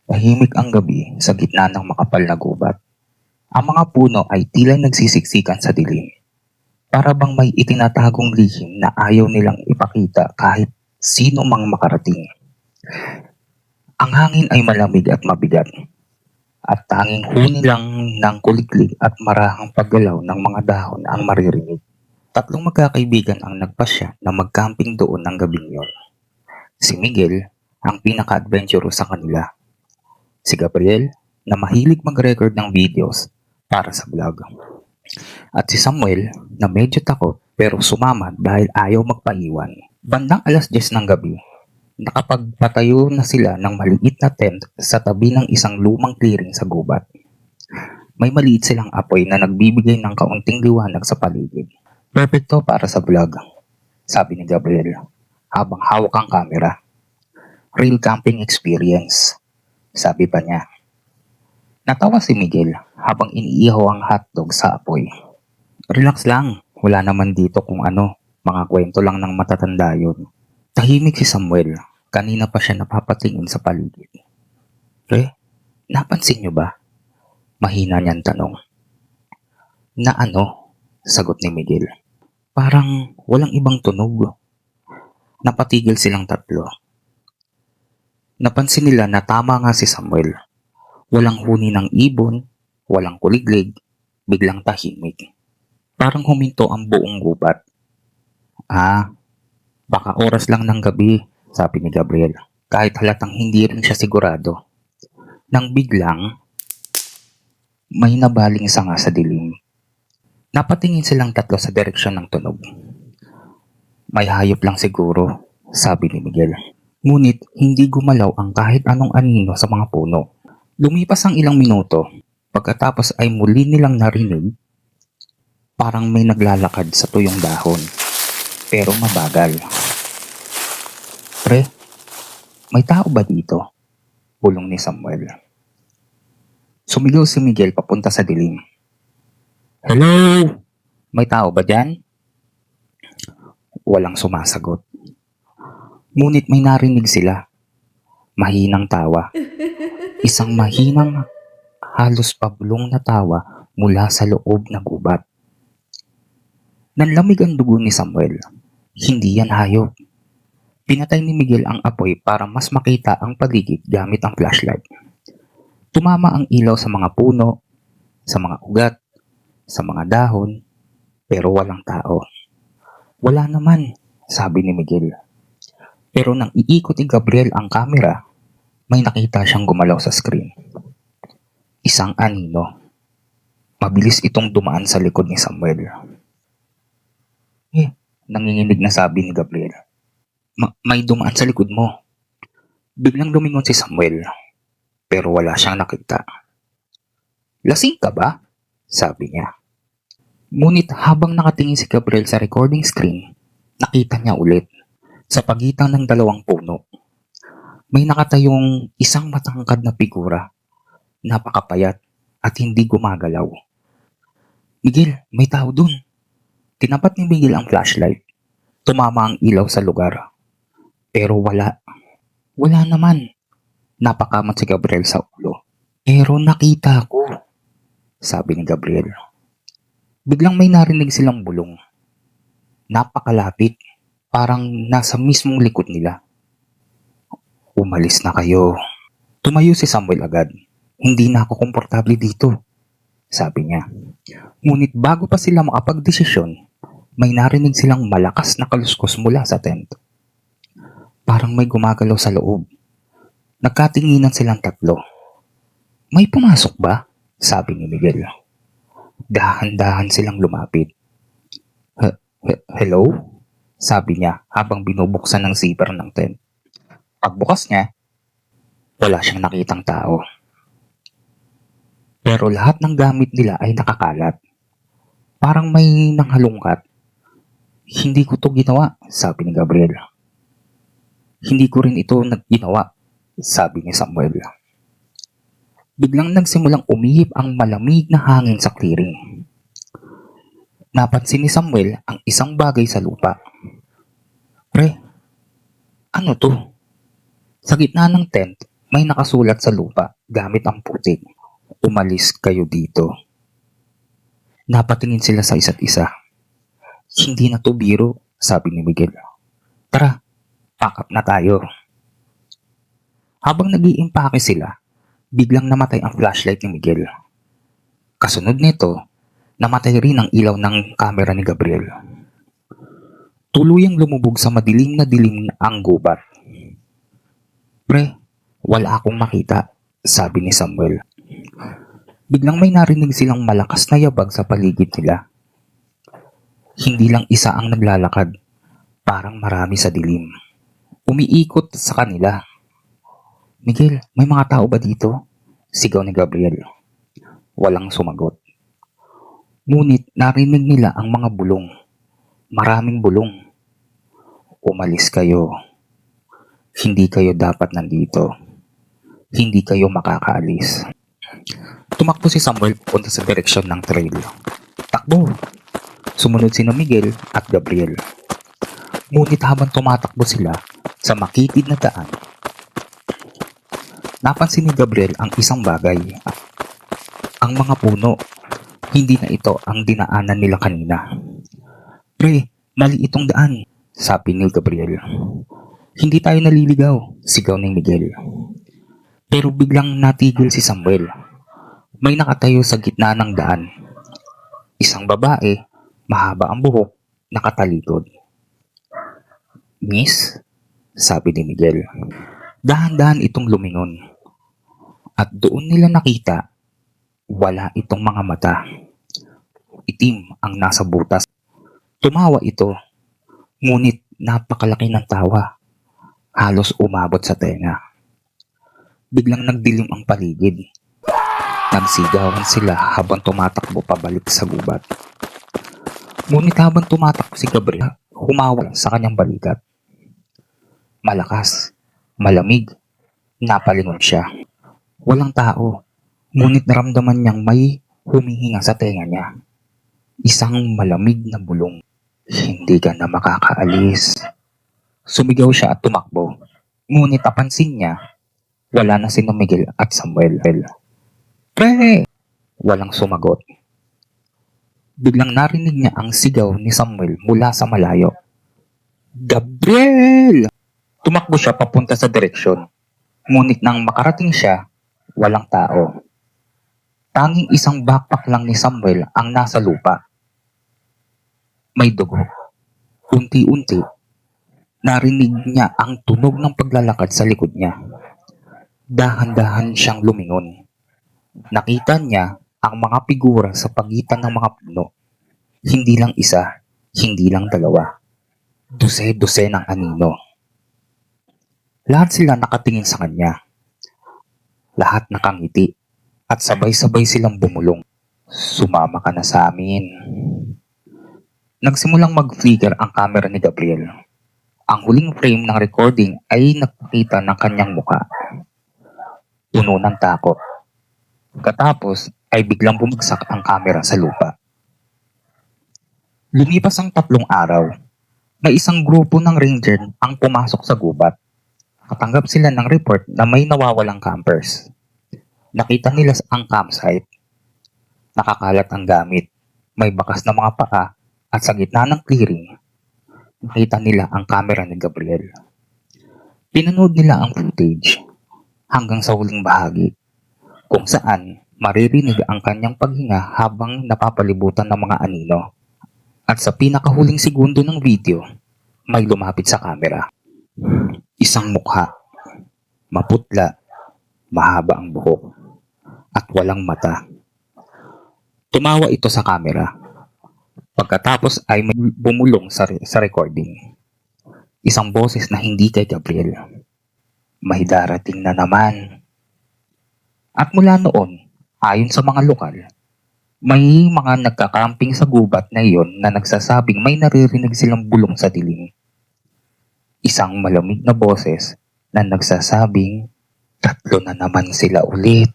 Tahimik ang gabi sa gitna ng makapal na gubat. Ang mga puno ay tila nagsisiksikan sa dilim. Para bang may itinatagong lihim na ayaw nilang ipakita kahit sino mang makarating. Ang hangin ay malamig at mabigat, at tanging huni lang ng kuliglig at marahang paggalaw ng mga dahon ang maririnig. Tatlong magkakaibigan ang nagpasya na mag-camping doon ng gabing yon. Si Miguel, ang pinaka-adventurous sa kanila. Si Gabriel, na mahilig mag-record ng videos para sa vlog. At si Samuel, na medyo takot pero sumama dahil ayaw magpaiwan. Bandang alas 10 ng gabi, nakapagpatayo na sila ng maliit na tent sa tabi ng isang lumang clearing sa gubat. May maliit silang apoy na nagbibigay ng kaunting liwanag sa paligid. Perfecto para sa vlog, sabi ni Gabriel habang hawak ang camera. Real camping experience, sabi pa niya. Natawa si Miguel habang iniihaw ang hotdog sa apoy. Relax lang, wala naman dito kung ano, mga kwento lang ng matatanda yun. Tahimik si Samuel, kanina pa siya napapatingin sa paligid. Pre, napansin niyo ba? Mahina niyang tanong. Na ano? Sagot ni Miguel. Parang walang ibang tunog. Napatigil silang tatlo. Napansin nila na tama nga si Samuel. Walang huni ng ibon, walang kuliglig, biglang tahimik. Parang huminto ang buong gubat. Baka oras lang ng gabi, sabi ni Gabriel, kahit halatang hindi rin siya sigurado. Nang biglang, may nabaling sanga sa dilim. Napatingin silang tatlo sa direksyon ng tunog. May hayop lang siguro, sabi ni Miguel. Ngunit hindi gumalaw ang kahit anong anino sa mga puno. Lumipas ang ilang minuto, pagkatapos ay muli nilang narinig, parang may naglalakad sa tuyong dahon, pero mabagal. Pre, may tao ba dito? Bulong ni Samuel. Sumigaw si Miguel papunta sa dilim. Hello? May tao ba dyan? Walang sumasagot. Ngunit may narinig sila. Mahinang tawa. Isang mahinang, halos pabulong na tawa mula sa loob na gubat. Nanlamig ang dugo ni Samuel. Hindi yan hayop. Pinatay ni Miguel ang apoy para mas makita ang paligid gamit ang flashlight. Tumama ang ilaw sa mga puno, sa mga ugat, sa mga dahon, pero walang tao. Wala naman, sabi ni Miguel. Pero nang iikot ni Gabriel ang camera, may nakita siyang gumalaw sa screen. Isang anino. Mabilis itong dumaan sa likod ni Samuel. Nanginginig na sabi ni Gabriel. May dumaan sa likod mo. Biglang lumingon si Samuel, pero wala siyang nakita. Lasing ka ba? Sabi niya. Ngunit habang nakatingin si Gabriel sa recording screen, nakita niya ulit, sa pagitan ng dalawang puno, may nakatayong isang matangkad na figura, napakapayat at hindi gumagalaw. Miguel, may tao dun. Tinapat ni Miguel ang flashlight. Tumama ang ilaw sa lugar. Pero wala. Wala naman. Napakamat si Gabriel sa ulo. Pero nakita ko, sabi ni Gabriel. Biglang may narinig silang bulong. Napakalapit, parang nasa mismong likod nila. Umalis na kayo. Tumayo si Samuel agad. Hindi na ako komportable dito, sabi niya. Ngunit bago pa sila makapagdesisyon, may narinig silang malakas na kaluskos mula sa tent. Parang may gumagalaw sa loob. Nagkatinginan silang tatlo. May pumasok ba? Sabi ni Miguel. Dahan-dahan silang lumapit. Hello? Sabi niya habang binubuksan ng zipper ng tent. Pagbukas niya, wala siyang nakitang tao. Pero lahat ng gamit nila ay nakakalat. Parang may nanghalungkat. Hindi ko to ginawa, sabi ni Gabriel. Hindi ko rin ito ginawa, sabi ni Samuel. Biglang nagsimulang umihip ang malamig na hangin sa clearing. Napansin ni Samuel ang isang bagay sa lupa. Pre, ano to? Sa gitna ng tent, May nakasulat sa lupa gamit ang putik. Umalis kayo dito. Napatingin sila sa isa't isa. Hindi na to biro, sabi ni Miguel. Tara, pack up na tayo. Habang nag-iimpake sila, biglang namatay ang flashlight ni Miguel. Kasunod nito, namatay rin ang ilaw ng kamera ni Gabriel. Tuluyang lumubog sa madilim na dilim ang gubat. Pre, wala akong makita, sabi ni Samuel. Biglang may narinig silang malakas na yabag sa paligid nila. Hindi lang isa ang naglalakad, parang marami sa dilim. Umiikot sa kanila. Miguel, may mga tao ba dito? Sigaw ni Gabriel. Walang sumagot. Ngunit narinig nila ang mga bulong. Maraming bulong. Umalis kayo. Hindi kayo dapat nandito. Hindi kayo makakaalis. Tumakbo si Samuel punta sa direksyon ng trail. Takbo! Sumunod sina Miguel at Gabriel. Ngunit habang tumatakbo sila sa makitid na daan, napansin ni Gabriel ang isang bagay. Ang mga puno. Hindi na ito ang dinaanan nila kanina. Pre, mali itong daan, sabi ni Gabriel. Hindi tayo naliligaw, sigaw ni Miguel. Pero biglang natigil si Samuel. May nakatayo sa gitna ng daan. Isang babae, mahaba ang buhok, nakatalikod. Miss, sabi ni Miguel. Dahan-dahan itong lumingon. At doon nila nakita, wala itong mga mata. Itim ang nasa butas. Tumawa ito, ngunit napakalaki ng tawa. Halos umabot sa tenga. Biglang nagdilim ang paligid. Nagsigawan sila habang tumatakbo pabalik sa gubat. Ngunit habang tumatakbo si Gabriel, humawak sa kanyang balikat. Malakas, malamig, napalingon siya. Walang tao, ngunit naramdaman niyang may humihinga sa tenga niya. Isang malamig na bulong. Hindi ka na makakaalis. Sumigaw siya at tumakbo. Ngunit napansin niya, wala na sina Miguel at Samuel. Pre! Walang sumagot. Biglang narinig niya ang sigaw ni Samuel mula sa malayo. Gabriel! Tumakbo siya papunta sa direksyon. Ngunit nang makarating siya, walang tao. Tanging isang backpack lang ni Samuel ang nasa lupa. May dugo. Unti-unti, narinig niya ang tunog ng paglalakad sa likod niya. Dahan-dahan siyang lumingon. Nakita niya ang mga figura sa pagitan ng mga puno. Hindi lang isa, hindi lang dalawa. Dose-dose ng anino. Lahat sila nakatingin sa kanya. Lahat nakangiti at sabay-sabay silang bumulong. Sumama ka na sa amin. Nagsimulang mag-flicker ang camera ni Gabriel. Ang huling frame ng recording ay nagpakita ng kanyang muka. Puno ng takot. Katapos ay biglang bumagsak ang camera sa lupa. Lumipas ang 3 araw. May isang grupo ng ranger ang pumasok sa gubat. Katanggap sila ng report na may nawawalang campers. Nakita nila ang campsite. Nakakalat ang gamit. May bakas na mga paa at sa gitna ng clearing, nakita nila ang camera ni Gabriel. Pinanood nila ang footage hanggang sa huling bahagi kung saan maririnig ang kanyang paghinga habang napapalibutan ng mga anino. At sa pinakahuling segundo ng video, may lumapit sa camera. Isang mukha, maputla, mahaba ang buhok, at walang mata. Tumawa ito sa camera. Pagkatapos ay may bumulong sa recording. Isang boses na hindi kay Gabriel. May darating na naman. At mula noon, ayon sa mga lokal, may mga nagkakamping sa gubat na iyon na nagsasabing may naririnig silang bulong sa dilim. Isang malamig na boses na nagsasabing, 3 na naman sila ulit.